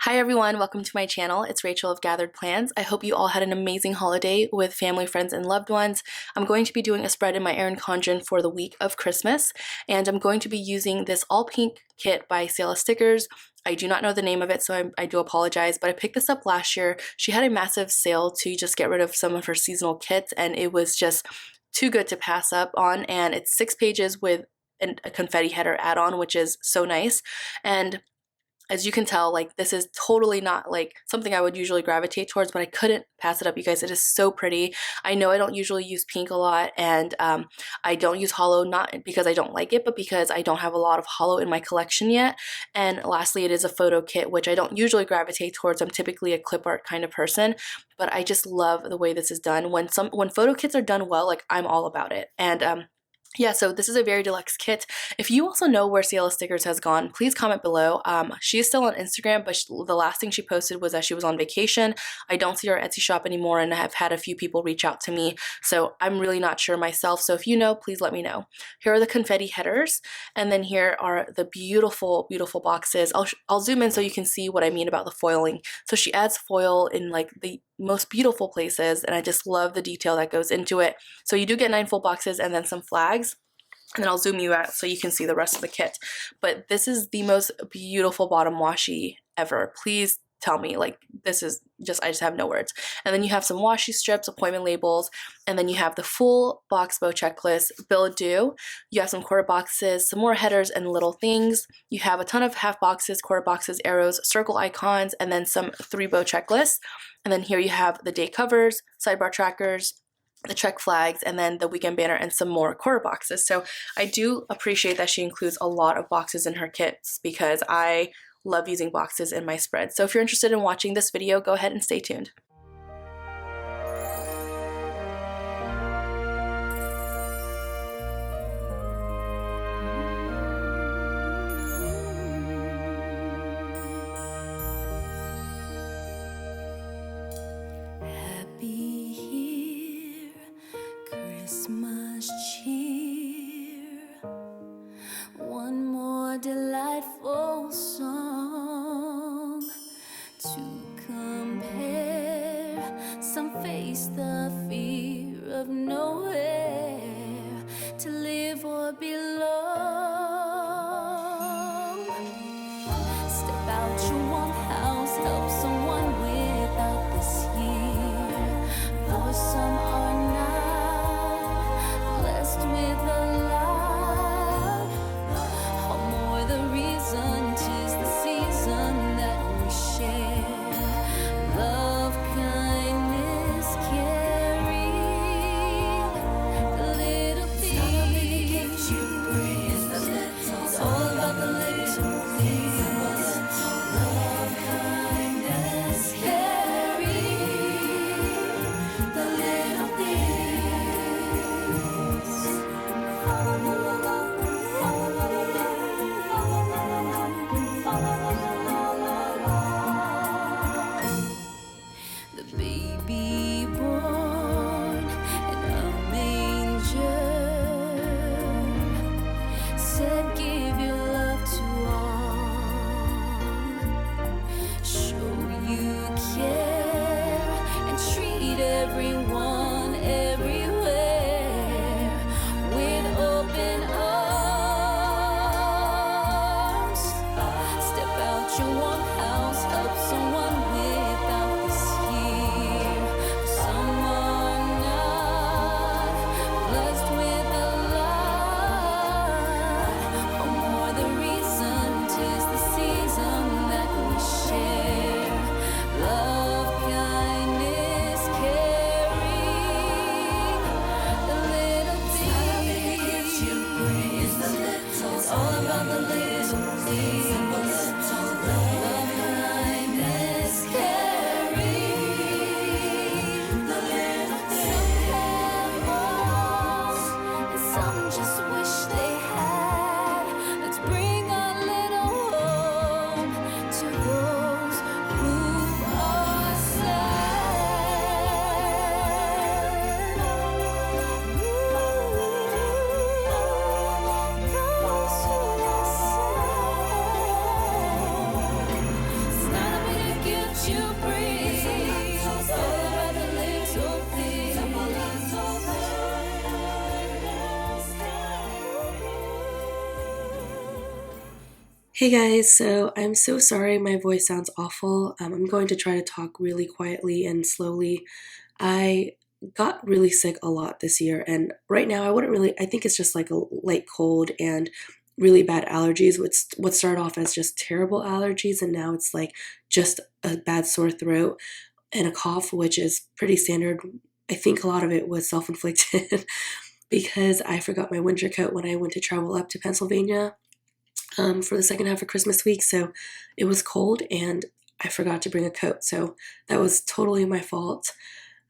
Hi everyone, welcome to my channel. It's Rachel of Gathered Plans. I hope you all had an amazing holiday with family, friends, and loved ones. I'm going to be doing a spread in my erincondren for the week of Christmas, and I'm going to be using this all pink kit by Siella Stickers. I do not know the name of it, so I do apologize, but I picked this up last year. She had a massive sale to just get rid of some of her seasonal kits, and it was just too good to pass up on, and it's 6 pages with a confetti header add-on, which is so nice. And as you can tell, like, this is totally not like something I would usually gravitate towards, but I couldn't pass it up, you guys. It is so pretty. I know I don't usually use pink a lot, and I don't use hollow, not because I don't like it, but because I don't have a lot of hollow in my collection yet. And lastly, it is a photo kit, which I don't usually gravitate towards. I'm typically a clip art kind of person, but I just love the way this is done. When photo kits are done well, like, I'm all about it. And yeah, so this is a very deluxe kit. If you also know where Siella Stickers has gone, please comment below. She is still on Instagram, but the last thing she posted was that she was on vacation. I don't see her Etsy shop anymore, and I have had a few people reach out to me, so I'm really not sure myself. So if you know, please let me know. Here are the confetti headers, and then here are the beautiful, beautiful boxes. I'll zoom in so you can see what I mean about the foiling. So she adds foil in like the most beautiful places, and I just love the detail that goes into it. So you do get 9 full boxes and then some flags, and then I'll zoom you out so you can see the rest of the kit. But this is the most beautiful bottom washi ever. Please tell me, like, this is just, I just have no words. And then you have some washi strips, appointment labels, and then you have the full box bow checklist, bill due. You have some quarter boxes, some more headers and little things. You have a ton of half boxes, quarter boxes, arrows, circle icons, and then some 3 bow checklists. And then here you have the day covers, sidebar trackers, the check flags, and then the weekend banner, and some more quarter boxes. So I do appreciate that she includes a lot of boxes in her kits, because I love using boxes in my spread. So if you're interested in watching this video, go ahead and stay tuned. Christmas cheer, one more delightful song to compare. Some face the fear of nowhere, to live or belong. Step out your warm house, help someone without this year. For some are with a love, or more the reason, 'tis the season that we share. Love, kindness, caring, Hey guys, so I'm so sorry my voice sounds awful. I'm going to try to talk really quietly and slowly. I got really sick a lot this year, and right now I think it's just like a light cold and really bad allergies. What started off as just terrible allergies, and now it's like just a bad sore throat and a cough, which is pretty standard. I think a lot of it was self inflicted because I forgot my winter coat when I went to travel up to Pennsylvania for the second half of Christmas week. So it was cold and I forgot to bring a coat. So that was totally my fault.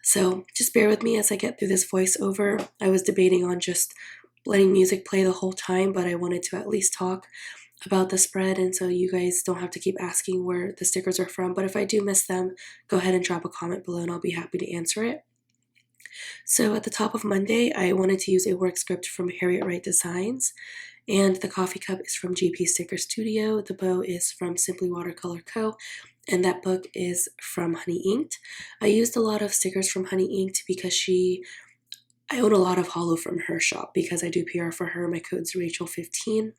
So just bear with me as I get through this voiceover. I was debating on just letting music play the whole time, but I wanted to at least talk about the spread, and so you guys don't have to keep asking where the stickers are from. But if I do miss them, go ahead and drop a comment below and I'll be happy to answer it. So at the top of Monday, I wanted to use a work script from Harriet Wright Designs, and the coffee cup is from GP Sticker Studio. The bow is from Simply Watercolor Co., and that book is from Honey Inked. I used a lot of stickers from Honey Inked because I own a lot of holo from her shop because I do PR for her. My code's Rachel15,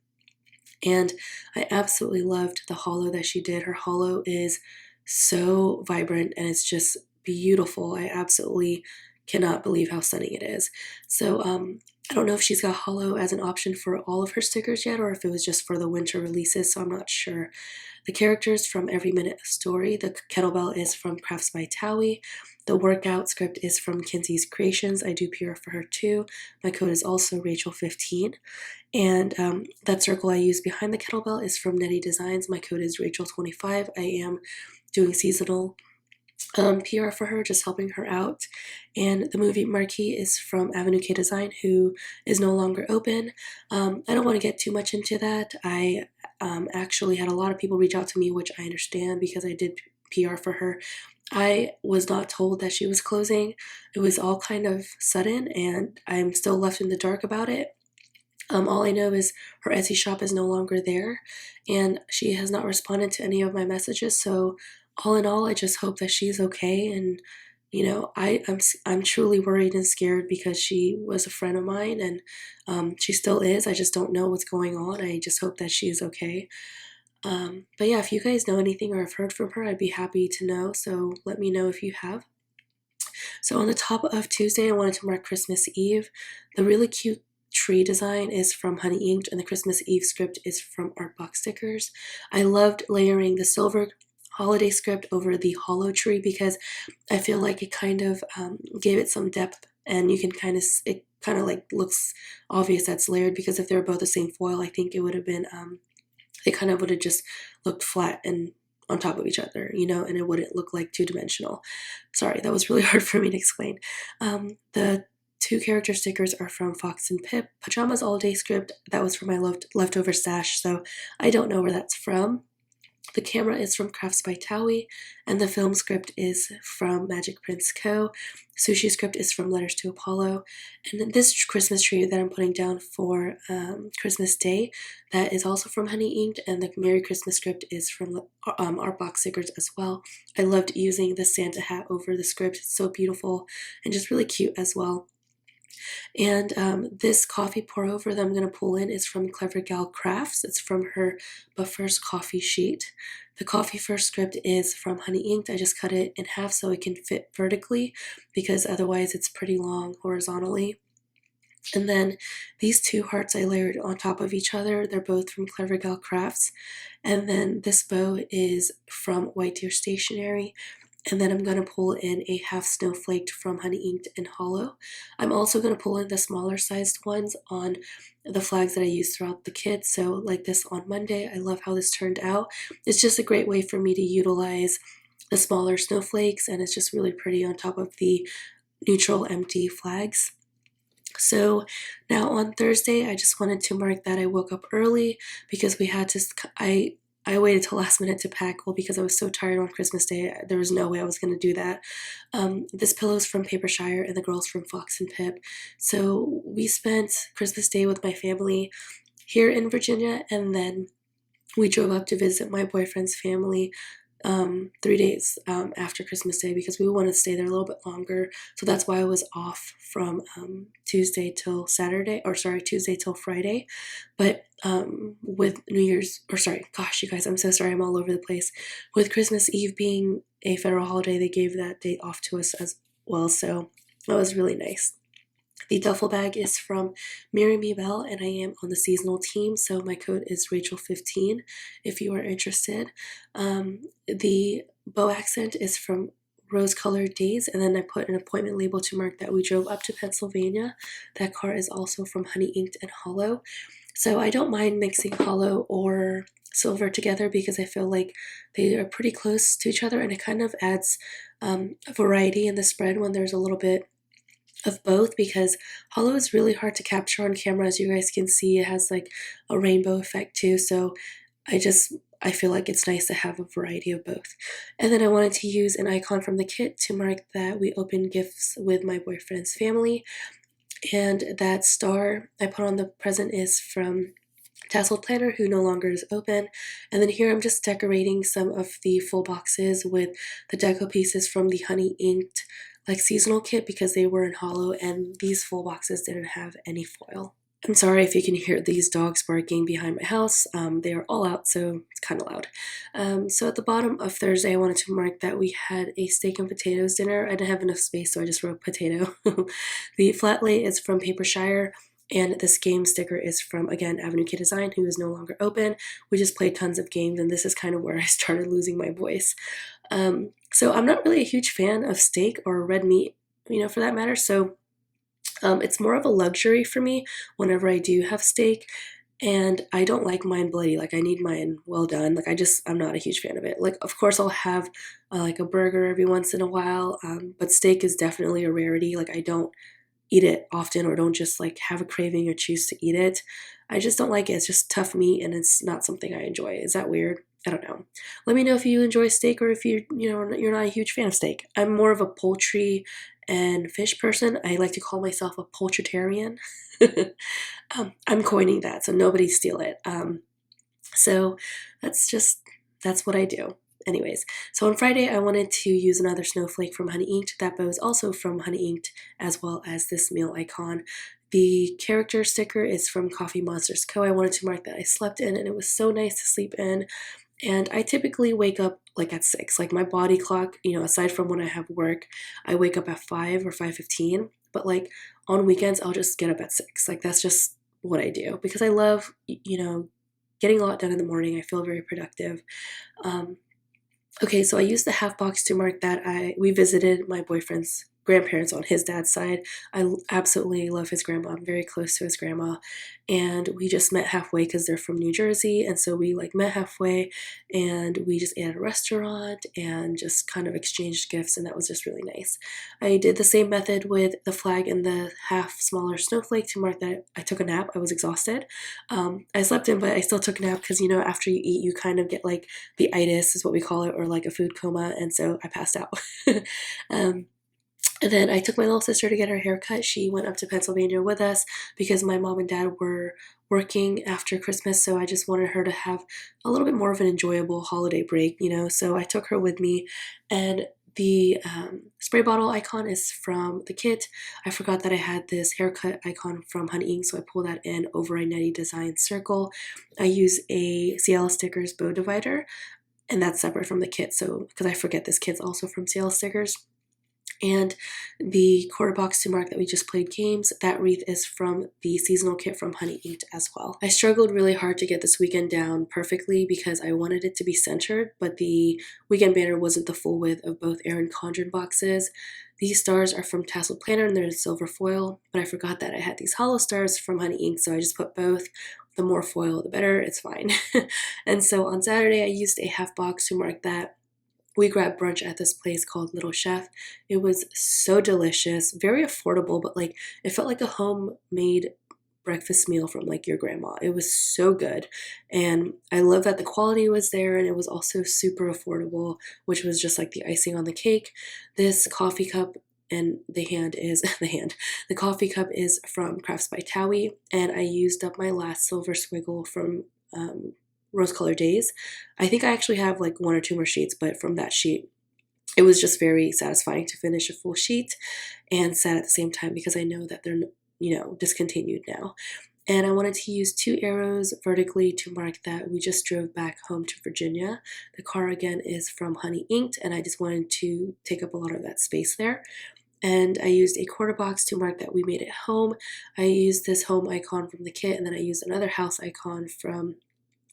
and I absolutely loved the holo that she did. Her holo is so vibrant and it's just beautiful. I absolutely cannot believe how stunning it is. So I don't know if she's got holo as an option for all of her stickers yet, or if it was just for the winter releases, so I'm not sure. The characters from Every Minute a Story. The kettlebell is from Crafts by Towie. The workout script is from Kinsey's Creations. I do PR for her too. My code is also Rachel15. And that circle I use behind the kettlebell is from Nettie Designs. My code is Rachel25. I am doing seasonal PR for her, just helping her out. And the movie marquee is from Avenue K Design, who is no longer open. I don't want to get too much into that. I actually had a lot of people reach out to me, which I understand because I did PR for her. I was not told that she was closing. It was all kind of sudden, and I'm still left in the dark about it. All I know is her Etsy shop is no longer there, and she has not responded to any of my messages. So, all in all, I just hope that she's okay. And I'm truly worried and scared because she was a friend of mine, and she still is. I just don't know what's going on. I just hope that she is okay. But yeah, if you guys know anything or have heard from her, I'd be happy to know. So let me know if you have. So on the top of Tuesday, I wanted to mark Christmas Eve. The really cute tree design is from Honey Inked, and the Christmas Eve script is from Artbox Stickers. I loved layering the silver holiday script over the hollow tree because I feel like it kind of gave it some depth, and you can it kind of like looks obvious that's layered, because if they were both the same foil, I think it would have been it kind of would have just looked flat and on top of each other, and it wouldn't look like two-dimensional. Sorry, that was really hard for me to explain. The two character stickers are from Fox and Pip. Pajamas All Day script, that was from my leftover stash, so I don't know where that's from. The camera is from Crafts by Towie, and the film script is from Magic Prince Co. Sushi script is from Letters to Apollo, and then this Christmas tree that I'm putting down for Christmas Day, that is also from Honey Inked, and the Merry Christmas script is from Artbox Stickers as well. I loved using the Santa hat over the script. It's so beautiful and just really cute as well. And this coffee pour over that I'm going to pull in is from Clever Gal Crafts. It's from her But First coffee sheet. The coffee first script is from Honey Inked. I just cut it in half so it can fit vertically, because otherwise it's pretty long horizontally. And then these two hearts I layered on top of each other. They're both from Clever Gal Crafts. And then this bow is from White Deer Stationery. And then I'm going to pull in a half snowflaked from Honey Inked and Hollow. I'm also going to pull in the smaller sized ones on the flags that I use throughout the kit. So like this on Monday, I love how this turned out. It's just a great way for me to utilize the smaller snowflakes, and it's just really pretty on top of the neutral empty flags. So now on Thursday, I just wanted to mark that I woke up early because we had to, I waited till last minute to pack, well, because I was so tired on Christmas Day. There was no way I was going to do that. This pillow is from Papershire, and the girls from Fox and Pip. So we spent Christmas Day with my family here in Virginia, and then we drove up to visit my boyfriend's family 3 days after Christmas Day because we wanted to stay there a little bit longer. So that's why I was off from Tuesday till Friday. But with New Year's, gosh, you guys, I'm so sorry, I'm all over the place. With Christmas Eve being a federal holiday, they gave that date off to us as well. So that was really nice. The duffel bag is from Marry Me Belle, and I am on the seasonal team, so my code is Rachel15 if you are interested. The bow accent is from Rose Colored Days, and then I put an appointment label to mark that we drove up to Pennsylvania. That car is also from Honey Inked and Hollow. So I don't mind mixing hollow or silver together because I feel like they are pretty close to each other, and it kind of adds a variety in the spread when there's a little bit of both, because hollow is really hard to capture on camera. As you guys can see, it has like a rainbow effect too, so I feel like it's nice to have a variety of both. And then I wanted to use an icon from the kit to mark that we opened gifts with my boyfriend's family, and that star I put on the present is from Tasseled Planner, who no longer is open. And then here I'm just decorating some of the full boxes with the deco pieces from the Honey Inked like seasonal kit because they were in hollow, and these full boxes didn't have any foil. I'm sorry if you can hear these dogs barking behind my house. They are all out, so it's kind of loud. So at the bottom of Thursday, I wanted to mark that we had a steak and potatoes dinner. I didn't have enough space, so I just wrote potato. The flat lay is from Papershire, and this game sticker is from, again, Avenue Kid Design, who is no longer open. We just played tons of games, and this is kind of where I started losing my voice. So I'm not really a huge fan of steak or red meat, for that matter. So it's more of a luxury for me whenever I do have steak, and I don't like mine bloody. Like, I need mine well done. Like, I'm not a huge fan of it. Like, of course, I'll have like a burger every once in a while, but steak is definitely a rarity. Like, I don't eat it often, or don't just like have a craving or choose to eat it. I just don't like it. It's just tough meat, and it's not something I enjoy. Is that weird? I don't know. Let me know if you enjoy steak, or if you're not a huge fan of steak. I'm more of a poultry and fish person. I like to call myself a poultritarian. I'm coining that, so nobody steal it. So that's what I do. Anyways, so on Friday, I wanted to use another snowflake from Honey Inked. That bow is also from Honey Inked, as well as this meal icon. The character sticker is from Coffee Monsters Co. I wanted to mark that I slept in, and it was so nice to sleep in. And I typically wake up like at 6. Like, my body clock, aside from when I have work, I wake up at 5 or 5:15. But like on weekends, I'll just get up at 6. Like, that's just what I do because I love, getting a lot done in the morning. I feel very productive. Okay, so I used the half box to mark that we visited my boyfriend's grandparents on his dad's side. I absolutely love his grandma. I'm very close to his grandma, and we just met halfway because they're from New Jersey, and so we like met halfway, and we just ate at a restaurant and just kind of exchanged gifts, and that was just really nice. I did the same method with the flag and the half smaller snowflake to mark that I took a nap. I was exhausted. I slept in, but I still took a nap because after you eat, you kind of get like the itis is what we call it, or like a food coma, and so I passed out. And then I took my little sister to get her hair cut. She went up to Pennsylvania with us because my mom and dad were working after Christmas, so I just wanted her to have a little bit more of an enjoyable holiday break, so I took her with me. And the spray bottle icon is from the kit. I forgot that I had this haircut icon from Honey Ink, so I pulled that in over a Netty Design circle. I use a Siella Stickers bow divider, and that's separate from the kit, so because I forget this kit's also from Siella Stickers. And the quarter box to mark that we just played games, that wreath is from the seasonal kit from Honey Inked as well. I struggled really hard to get this weekend down perfectly because I wanted it to be centered, but the weekend banner wasn't the full width of both erincondren boxes. These stars are from Tasseled Planner, and they're in silver foil, but I forgot that I had these hollow stars from Honey Inked, so I just put both. The more foil, the better. It's fine. And so on Saturday, I used a half box to mark that. We grabbed brunch at this place called Little Chef. It was so delicious, very affordable, but like it felt like a homemade breakfast meal from like your grandma. It was so good. And I love that the quality was there, and it was also super affordable, which was just like the icing on the cake. This coffee cup and the coffee cup is from Crafts by Towie, and I used up my last silver squiggle from Rose Colored Days. I think I actually have like 1 or 2 more sheets, but from that sheet, it was just very satisfying to finish a full sheet and sad at the same time because I know that they're, discontinued now. And I wanted to use 2 arrows vertically to mark that we just drove back home to Virginia. The car again is from Honey Inked, and I just wanted to take up a lot of that space there. And I used a quarter box to mark that we made it home. I used this home icon from the kit, and then I used another house icon from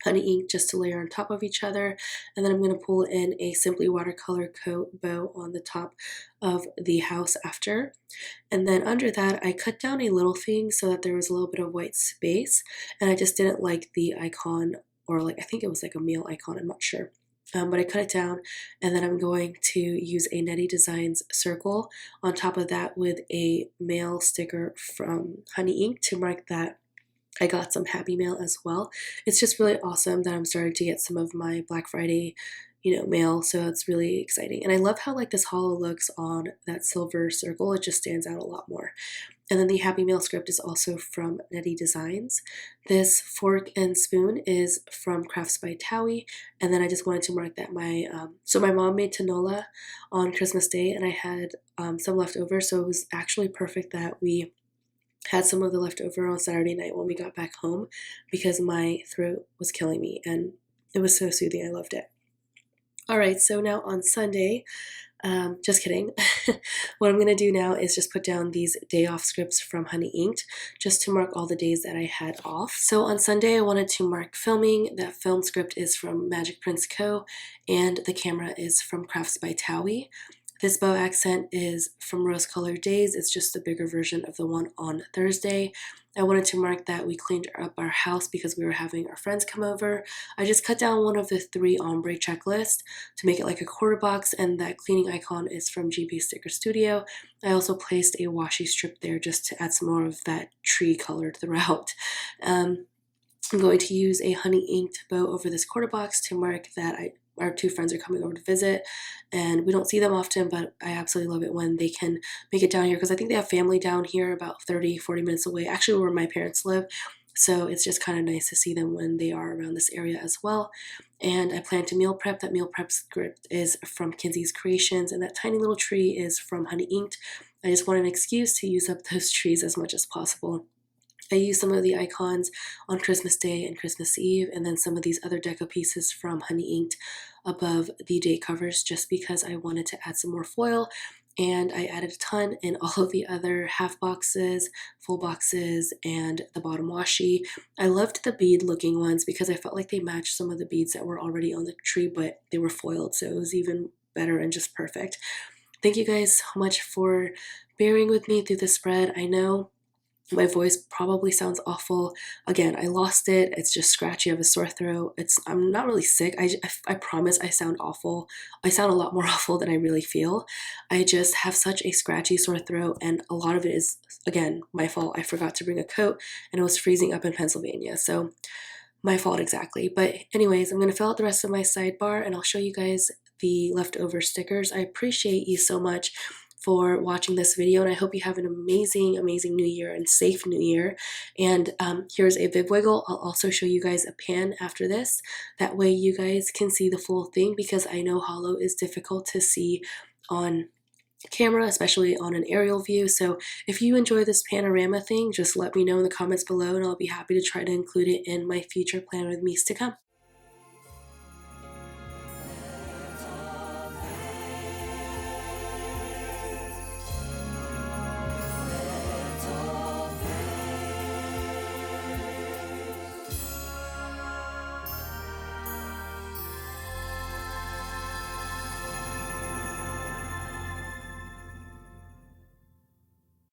Honey Ink just to layer on top of each other. And then I'm going to pull in a Simply Watercolor coat bow on the top of the house after. And then under that, I cut down a little thing so that there was a little bit of white space. And I just didn't like the icon, or like I think it was like a meal icon, I'm not sure. But I cut it down, and then I'm going to use a Netty Designs circle on top of that with a mail sticker from Honey Ink to mark that I got some Happy Mail as well. It's just really awesome that I'm starting to get some of my Black Friday, mail, so it's really exciting. And I love how like this hollow looks on that silver circle. It just stands out a lot more. And then the Happy Mail script is also from Netty Designs. This fork and spoon is from Crafts by Towie. And then I just wanted to mark that my mom made tinola on Christmas Day, and I had some left over, so it was actually perfect that we had some of the leftover on Saturday night when we got back home because my throat was killing me, and it was so soothing. I loved it. All right, so now on Sunday, just kidding. What I'm going to do now is just put down these day off scripts from Honey Inked just to mark all the days that I had off. So on Sunday, I wanted to mark filming. That film script is from Magic Prince Co. and the camera is from Crafts by Towie. This bow accent is from Rose Colored Days. It's just a bigger version of the one on Thursday. I wanted to mark that we cleaned up our house because we were having our friends come over. I just cut down one of the 3 ombre checklists to make it like a quarter box, and that cleaning icon is from GB Sticker Studio. I also placed a washi strip there just to add some more of that tree color throughout. I'm going to use a Honey Inked bow over this quarter box to mark that our 2 friends are coming over to visit, and we don't see them often, but I absolutely love it when they can make it down here because I think they have family down here about 30-40 minutes away, actually where my parents live, so it's just kind of nice to see them when they are around this area as well. And I plan to meal prep. That meal prep script is from Kinsey's Creations, and that tiny little tree is from Honey Inked. I just want an excuse to use up those trees as much as possible. I used some of the icons on Christmas Day and Christmas Eve, and then some of these other deco pieces from Honey Inked above the date covers just because I wanted to add some more foil, and I added a ton in all of the other half boxes, full boxes, and the bottom washi. I loved the bead looking ones because I felt like they matched some of the beads that were already on the tree, but they were foiled, so it was even better and just perfect. Thank you guys so much for bearing with me through the spread. I know my voice probably sounds awful. Again, I lost it. It's just scratchy. I have a sore throat. I'm not really sick. I promise I sound awful. I sound a lot more awful than I really feel. I just have such a scratchy sore throat, and a lot of it is, again, my fault. I forgot to bring a coat, and it was freezing up in Pennsylvania, so my fault exactly. But anyways, I'm going to fill out the rest of my sidebar, and I'll show you guys the leftover stickers. I appreciate you so much for watching this video, and I hope you have an amazing new year and safe new year. And here's a bib wiggle. I'll also show you guys a pan after this, that way you guys can see the full thing, because I know hollow is difficult to see on camera, especially on an aerial view. So if you enjoy this panorama thing, just let me know in the comments below, and I'll be happy to try to include it in my future Plan With Me's to come.